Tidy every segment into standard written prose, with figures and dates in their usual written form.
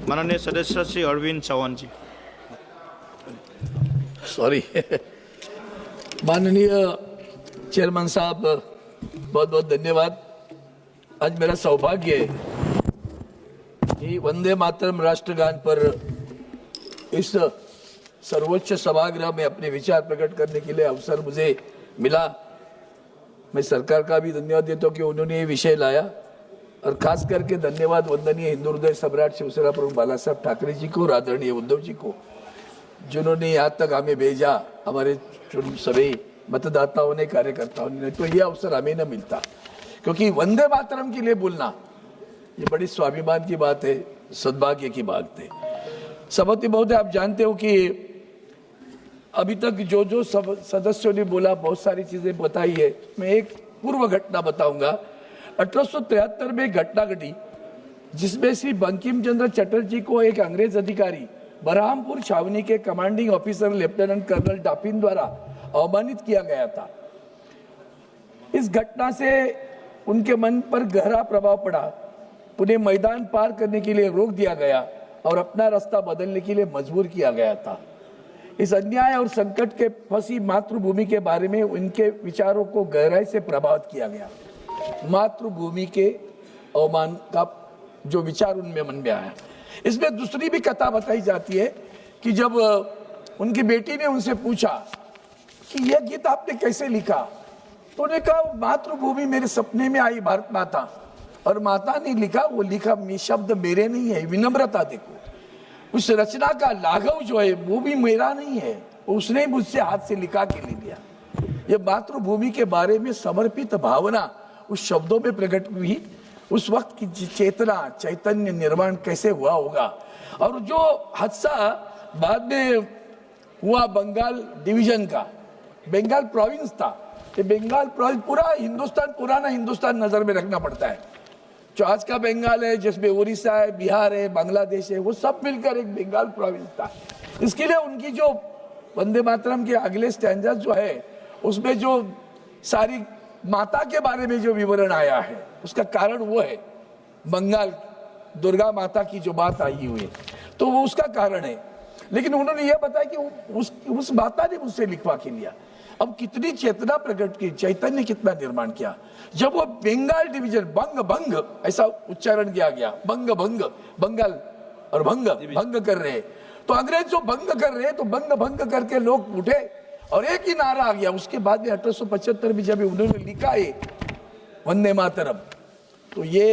माननीय सदस्य श्री अरविंद चौहान जी। सॉरी माननीय चेयरमैन साहब, बहुत बहुत धन्यवाद। आज मेरा सौभाग्य है कि वंदे मातरम राष्ट्रगान पर इस सर्वोच्च सभागृह में अपने विचार प्रकट करने के लिए अवसर मुझे मिला। मैं सरकार का भी धन्यवाद देता हूँ कि उन्होंने ये विषय लाया, और खास करके धन्यवाद वंदनीय हिंदू हृदय सम्राट शिवसेना प्रमुख बाला साहब ठाकरे जी को, आदरणीय उद्धव जी को, जिन्होंने यहाँ तक हमें भेजा, हमारे सभी मतदाताओं ने, कार्यकर्ताओं ने। तो ये अवसर हमें न मिलता, क्योंकि वंदे मातरम के लिए बोलना ये बड़ी स्वाभिमान की बात है, सद्भाग्य की बात है। सभापति महोदय, आप जानते हो कि अभी तक जो जो सब सदस्यों ने बोला, बहुत सारी चीजें बताई है। मैं एक पूर्व घटना बताऊंगा। 1873 में घटना घटी जिसमें श्री बंकिम चंद्र चटर्जी को एक अंग्रेज अधिकारी बरहामपुर छावनी के कमांडिंग ऑफिसर लेफ्टिनेंट कर्नल डापिन द्वारा अवमानित किया गया था। इस घटना से उनके मन पर गहरा प्रभाव पड़ा। उन्हें मैदान पार करने के लिए रोक दिया गया और अपना रास्ता बदलने के लिए मजबूर किया गया था। इस अन्याय और संकट के फंसी मातृभूमि के बारे में उनके विचारों को गहराई से प्रभावित किया गया। मातृभूमि के अवमान का जो विचार उनमें मन में आया। इसमें दूसरी भी कथा बताई जाती है कि जब उनकी बेटी ने उनसे पूछा कि यह गीत आपने कैसे लिखा, तो उन्होंने कहा मातृभूमि मेरे सपने में आई भारत माता, और माता ने लिखा, वो लिखा शब्द मेरे नहीं है, विनम्रता देखो। उस रचना का लाघव जो है वो भी मेरा नहीं है, उसने मुझसे हाथ से लिखा के ले लिया। ये मातृभूमि के बारे में समर्पित भावना उस शब्दों में प्रकट हुई। उस वक्त की चेतना, चैतन्य निर्माण कैसे हुआ होगा। और जो हादसा बाद में हुआ बंगाल डिवीजन का, बंगाल प्रोविंस था, ये बंगाल प्रोविंस पूरा हिंदुस्तान, पुराना हिंदुस्तान नजर में रखना पड़ता है। जो आज का बंगाल है, जिसमें उड़ीसा है, बिहार है, बांग्लादेश है, वो सब मिलकर एक बंगाल प्रोविंस था। इसके लिए उनकी जो वंदे मातरम के अगले स्टैंजा जो है, उसमें जो सारी माता के बारे में जो विवरण आया है, उसका कारण वो है बंगाल दुर्गा माता की जो बात आई हुई है, तो वो उसका कारण है। लेकिन उन्होंने ये बताया कि उस माता ने मुझसे लिखवा के लिया। अब कितनी चेतना प्रकट की, चैतन्य कितना निर्माण किया। जब वो बंगाल डिवीजन, बंग भंग ऐसा उच्चारण किया गया, बंग भंग, बंगाल और भंग भंग कर रहे, तो अंग्रेज जो भंग कर रहे, तो बंग भंग करके लोग उठे और एक ही नारा आ गया। उसके बाद में 1875 में जब उन्होंने लिखा है वंदे मातरम, तो ये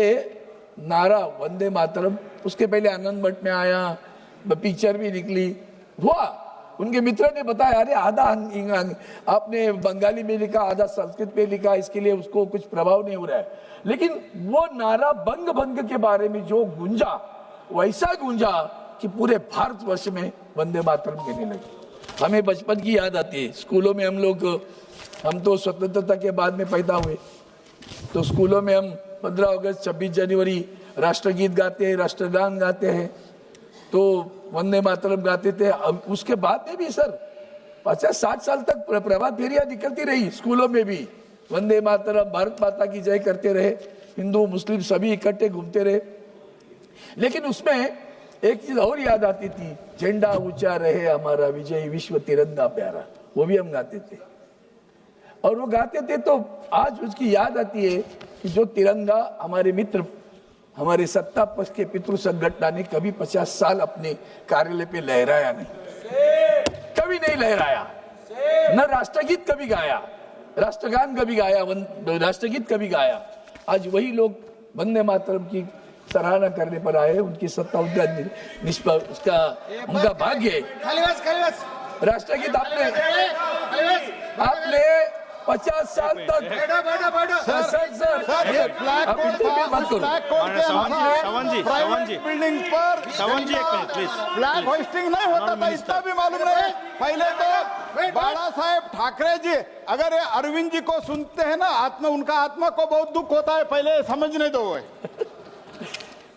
नारा वंदे मातरम, उसके पहले आनंद मठ में आया, पिक्चर भी निकली हुआ। उनके मित्र ने बताया, अरे आधा आपने बंगाली में लिखा, आधा संस्कृत में लिखा, इसके लिए उसको कुछ प्रभाव नहीं हो रहा है। लेकिन वो नारा बंग भंग के बारे में जो गूंजा, वैसा गूंजा कि पूरे भारतवर्ष में वंदे मातरम कहने लगे। हमें बचपन की याद आती है। स्कूलों में हम तो स्वतंत्रता के बाद में पैदा हुए, तो स्कूलों में हम 15 अगस्त 26 जनवरी राष्ट्रगीत गाते हैं, राष्ट्रगान गाते हैं, तो वंदे मातरम गाते थे। अब उसके बाद में भी सर 50-60 साल तक प्रभात फेरियां निकलती रही स्कूलों में भी, वंदे मातरम, भारत माता की जय करते रहे, हिंदू मुस्लिम सभी इकट्ठे घूमते रहे। लेकिन उसमें एक चीज और याद आती थी, झंडा ऊंचा रहे हमारा विजय विश्व तिरंगा प्यारा, वो भी हम गाते थे। और वो गाते थे तो आज उसकी याद आती है कि जो तिरंगा हमारे मित्र, हमारे सत्ता पक्ष के पितृ संगठन ने कभी 50 साल अपने कार्यालय पे लहराया नहीं, कभी नहीं लहराया, न राष्ट्रगीत कभी गाया, राष्ट्रगान कभी गाया, राष्ट्रगीत कभी गाया। आज वही लोग वंदे मातरम की सराहना करने पर आए। उनकी सत्ता, उसका उनका भाग्य है। राष्ट्रगीत आपने 50 साल तक बिल्डिंग पर फ्लैग होस्टिंग नहीं होता था, इसका भी मालूम नहीं। पहले तो बाला साहेब ठाकरे जी, अगर ये अरविंद जी को सुनते हैं ना, उनका आत्मा को बहुत दुख होता है, पहले समझने दो।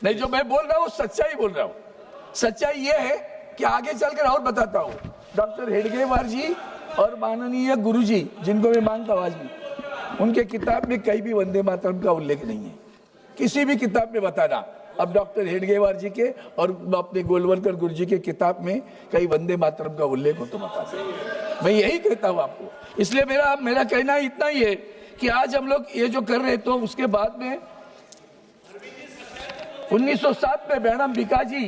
नहीं, जो मैं बोल रहा हूँ सच्चाई बोल रहा हूँ। सच्चाई ये है कि आगे चलकर और बताता हूँ, डॉक्टर हेडगेवार जी और माननीय गुरुजी, जिनको मैं मानता हूँ आज भी, उनके किताब में कहीं भी वंदे मातरम का उल्लेख नहीं है। किसी भी किताब में बताना अब डॉक्टर हेडगेवार जी के और अपने गोलवलकर गुरु जी के किताब में कहीं वंदे मातरम का उल्लेख हो तो बता सकते। मैं यही कहता हूँ आपको। इसलिए मेरा कहना इतना ही है कि आज हम लोग ये जो कर रहे तो उसके बाद में 1907 में मैडम भिकाजी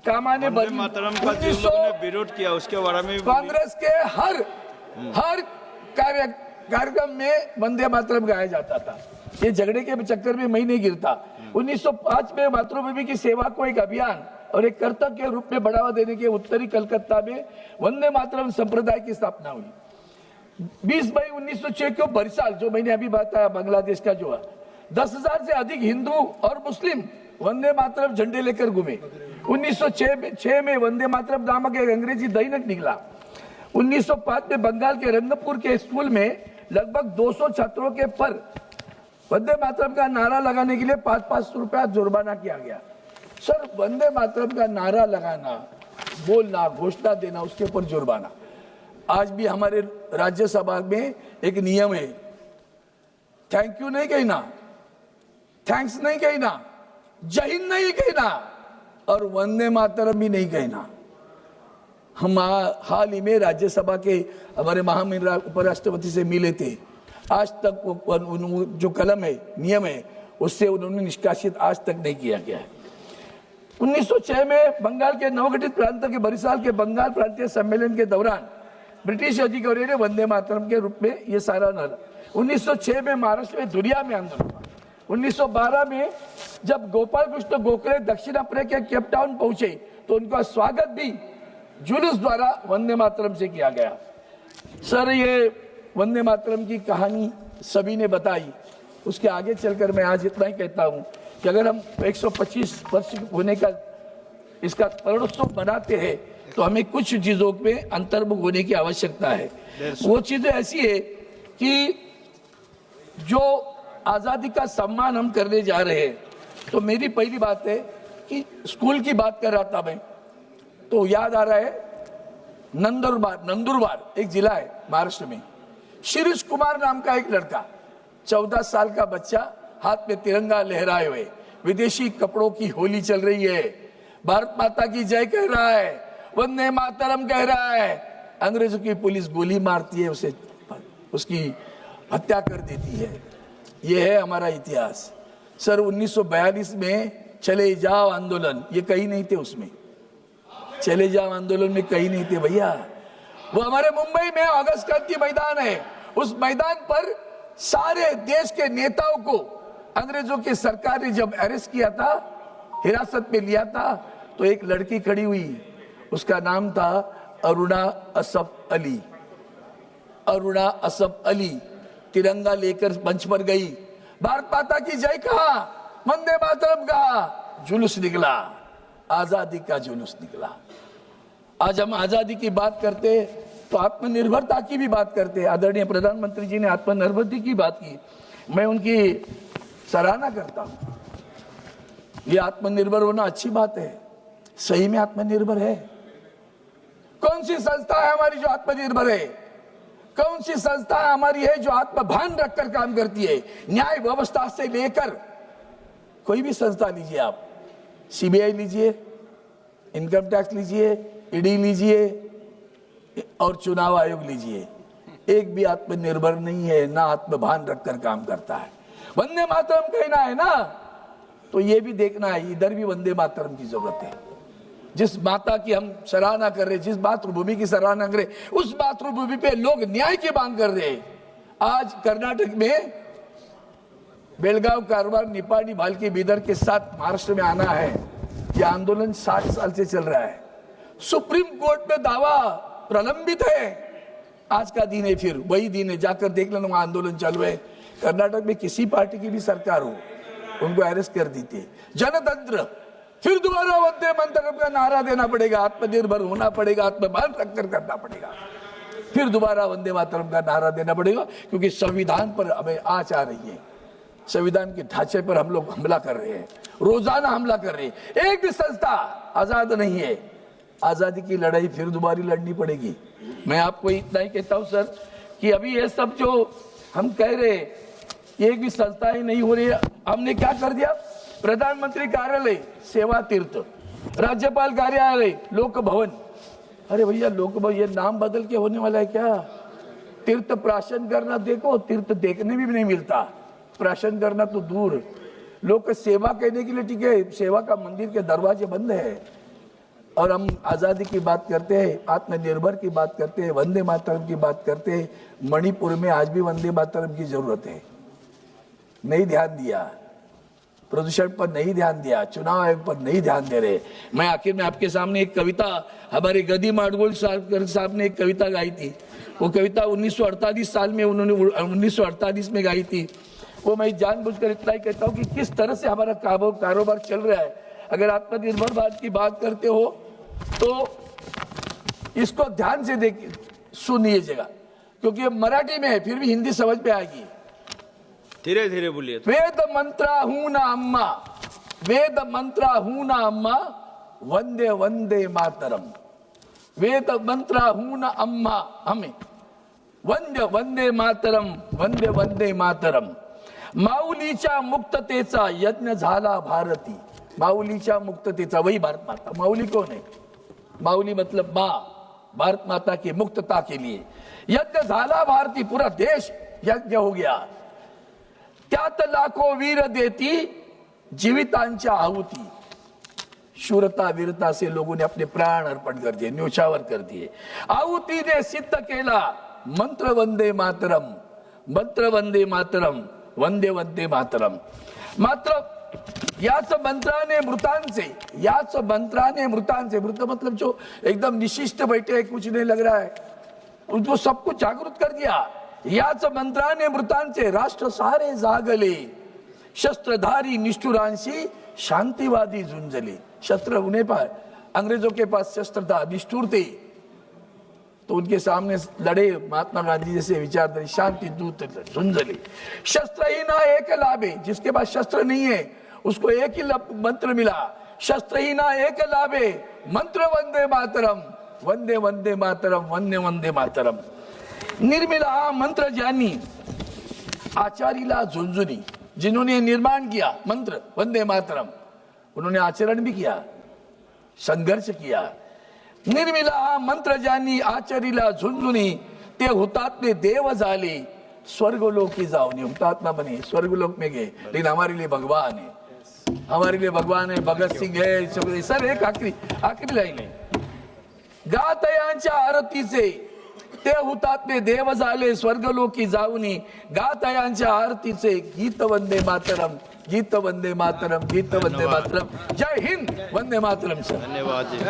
कामा ने वंदे मातरम का जिन लोगों ने विरोध किया उसके बारे में कांग्रेस के हर कार्यक्रम में वंदे मातरम गाया जाता था। ये झगड़े के चक्कर में मैं नहीं गिरता। 1905 में मातृभूमि की सेवा को एक अभियान और एक कर्तव्य के रूप में बढ़ावा देने के उत्तरी कलकत्ता में वंदे मातरम संप्रदाय की स्थापना हुई। 20 मई 1906 को बरिसाल, जो मैंने अभी बताया बांग्लादेश का जो है, 10,000 से अधिक हिंदू और मुस्लिम वंदे मातरम झंडे लेकर घूमे। 1906 में वंदे मातरम नामक एक अंग्रेजी दैनिक निकला। 1905 में बंगाल के रंगपुर के स्कूल में लगभग 200 छात्रों के पर वंदे मातरम का नारा लगाने के लिए 5-5 रुपया जुर्माना किया गया। सर, वंदे मातरम का नारा लगाना, बोलना, घोषणा देना, उसके ऊपर जुर्माना। आज भी हमारे राज्यसभा में एक नियम है, थैंक यू नहीं कहना, थैंक्स नहीं कहना, जय हिंद नहीं कहना और वंदे मातरम भी नहीं कहना। हम हाल ही में राज्यसभा के हमारे महामहिम उपराष्ट्रपति से मिले थे। आज तक वो जो कलम है, नियम है, उससे उन्होंने निष्कासित आज तक नहीं किया गया है। 1906 में बंगाल के नवगठित प्रांत के बरिसाल के बंगाल प्रांतीय सम्मेलन के दौरान ब्रिटिश अधिकारियों ने वंदे मातरम के रूप में ये सारा नारा। 1906 में महाराष्ट्र में दुरिया में आंदोलन हुआ। 1912 में जब गोपाल कृष्ण गोखले दक्षिण अफ्रीका के केप टाउन पहुंचे तो उनका स्वागत भी जुलूस द्वारा वंदे मातरम से किया गया। सर, ये वंदे मातरम की कहानी सभी ने बताई। उसके आगे चलकर मैं आज इतना ही कहता हूं कि अगर हम 125 वर्ष होने का इसका स्मरणोत्सव मनाते हैं तो हमें कुछ चीजों में अंतर्मुख होने की आवश्यकता है। वो चीजें ऐसी है कि जो आजादी का सम्मान हम करने जा रहे हैं, तो मेरी पहली बात है कि स्कूल की बात कर रहा था मैं, तो याद आ रहा है नंदुरबार एक जिला है महाराष्ट्र में। शिरीष कुमार नाम का एक लड़का, 14 साल का बच्चा, हाथ में तिरंगा लहराए हुए, विदेशी कपड़ों की होली चल रही है, भारत माता की जय कह रहा है, वंदे मातरम कह रहा है। अंग्रेजों की पुलिस गोली मारती है, उसे उसकी हत्या कर देती है। यह है हमारा इतिहास। सर, 1942 में चले जाओ आंदोलन, ये कहीं नहीं थे उसमें। चले जाओ आंदोलन में कहीं नहीं थे भैया। वो हमारे मुंबई में अगस्त क्रांति मैदान है। उस मैदान पर सारे देश के नेताओं को अंग्रेजों की सरकार ने जब अरेस्ट किया था, हिरासत में लिया था, तो एक लड़की खड़ी हुई, उसका नाम था अरुणा असफ अली। अरुणा असफ अली तिरंगा लेकर मंच पर गई, भारत माता की जय कहा, वंदे मातरम कहा, जुलूस निकला, आजादी का जुलूस निकला। आज हम आजादी की बात करते तो आत्मनिर्भरता की भी बात करते। आदरणीय प्रधानमंत्री जी ने आत्मनिर्भरता की बात की, मैं उनकी सराहना करता हूं। ये आत्मनिर्भर होना अच्छी बात है, सही में आत्मनिर्भर है। कौन सी संस्था है हमारी जो आत्मनिर्भर है? कौन सी संस्था हमारी है जो आत्मभान रखकर काम करती है? न्याय व्यवस्था से लेकर कोई भी संस्था लीजिए आप, सीबीआई लीजिए, इनकम टैक्स लीजिए, ईडी लीजिए और चुनाव आयोग लीजिए, एक भी आत्मनिर्भर नहीं है, ना आत्मभान रखकर काम करता है। वंदे मातरम कहना है ना, तो ये भी देखना है, इधर भी वंदे मातरम की जरूरत है। जिस माता की हम सराहना कर रहे, जिस मातृभूमि की सराहना कर रहे, उस मातृभूमि पे लोग न्याय की मांग कर रहे हैं। आज कर्नाटक में बेलगांव, कारवार, निपाणी, भालकी, बीदर के साथ महाराष्ट्र में आना है। यह आंदोलन 60 साल से चल रहा है। सुप्रीम कोर्ट में दावा प्रलंबित है। आज का दिन है, फिर वही दिन है, जाकर देख लेना, वहां आंदोलन चालू है। कर्नाटक में किसी पार्टी की भी सरकार हो, उनको अरेस्ट कर देती है। जनतंत्र, फिर दोबारा वंदे मातरम का नारा देना पड़ेगा, आत्मनिर्भर होना पड़ेगा, आत्मभान रखकर करना पड़ेगा, फिर दोबारा वंदे मातरम का नारा देना पड़ेगा, क्योंकि संविधान पर हमें आँच आ रही है। संविधान के ढांचे पर हम लोग हमला कर रहे हैं, रोजाना हमला कर रहे हैं। एक भी संस्था आजाद नहीं है। आजादी की लड़ाई फिर दोबारा लड़नी पड़ेगी। मैं आपको इतना ही कहता हूं सर कि अभी ये सब जो हम कह रहे, एक भी संस्थाएं नहीं हो रही है। हमने क्या कर दिया? प्रधानमंत्री कार्यालय सेवा तीर्थ, राज्यपाल कार्यालय लोक भवन। अरे भैया लोक भवन ये नाम बदल के होने वाला है क्या? तीर्थ प्राशन करना देखो, तीर्थ देखने में भी नहीं मिलता, प्राशन करना तो दूर। लोग सेवा कहने के लिए ठीक है, सेवा का मंदिर के दरवाजे बंद है। और हम आजादी की बात करते हैं, आत्मनिर्भर की बात करते हैं, वंदे मातरम की बात करते हैं। मणिपुर में आज भी वंदे मातरम की जरूरत है, नहीं ध्यान दिया, प्रदूषण पर नहीं ध्यान दिया, चुनाव आयोग पर नहीं ध्यान दे रहे। मैं आखिर में आपके सामने एक कविता, हमारे गदी माडगुल साहब ने एक कविता गाई थी। वो कविता 1948 साल में उन्होंने 1948 में गाई थी। वो मैं जानबूझकर इतना ही कहता हूँ कि किस तरह से हमारा कारोबार चल रहा है। अगर आत्मनिर्भर भारत की बात करते हो तो इसको ध्यान से देखिए, सुनिएगा, क्योंकि ये मराठी में है, फिर भी हिंदी समझ में आएगी। धीरे धीरे बोलिए। वेद मंत्रा हूं ना अम्मा, वेद मंत्रा हूं ना अम्मा, वंदे वंदे मातरम। वेद मंत्रा हूं ना अम्मा हमें, वंदे वंदे मातरम, वंदे वंदे मातरम। माऊलीच्या मुक्ततेचा यज्ञ झाला भारती, माऊलीच्या मुक्ततेचा, वही भारत माता। माऊली कौन है? माऊली मतलब माँ, भारत माता की मुक्तता के लिए यज्ञ झाला भारती, पूरा देश यज्ञ हो गया। त्यात लाखो वीर देती जीवितांच्या आहुती, शूरता वीरता से लोगों ने अपने प्राण अर्पण कर दिए, न्योछावर कर दिए। आहुती ने सिद्ध केला मंत्र वंदे मातरम, मंत्र वंदे मातरम, वंदे वंदे मातरम। मात्र याच मंत्राने मृतांचे, याच मंत्राने मृतांचे, मृत मतलब जो एकदम निशिष्ट बैठे हैं, कुछ नहीं लग रहा है, उनको सबको जागृत कर दिया। याच मंत्राने मृतांचे राष्ट्र सारे जागले, शस्त्रधारी निष्ठुरांशी शांतिवादी झुंजले। शस्त्र उन्हें पास, अंग्रेजों के पास शस्त्र था, निष्ठुर थे, तो उनके सामने लड़े महात्मा गांधी जैसे विचारधारी, शांति दूत झुंझले। शस्त्र ही ना एक लाभे, जिसके पास शस्त्र नहीं है उसको एक ही मंत्र मिला, शस्त्र ही ना एक लाभे, मंत्र वंदे मातरम, वंदे वंदे मातरम, वंदे वंदे मातरम। निर्मिला मंत्र ज्ञानी आचार्यला झुंझुनी, जिन्होंने निर्माण किया मंत्र वंदे मातरम, उन्होंने आचरण भी किया, संघर्ष किया। निर्मिला मंत्र ज्ञानी आचार्यला झुंझुनी, ते हुतात्मे देव झाले, स्वर्गलोकी जाऊन हुतात्मा बने, स्वर्गलोक में गए। लेकिन हमारे लिए भगवान है, हमारे लिए भगवान है, भगत सिंह है, सर एक आखिरी लाइन है। गातयांच्या आरतीचे ते हुतात्मे देव झाले, स्वर्गलोकी जाऊनी, गातयांच्या आरतीचे गीत वंदे मातरम, गीत वंदे मातरम, गीत वंदे मातरम। जय हिंद, वंदे मातरम सर। धन्यवाद जी।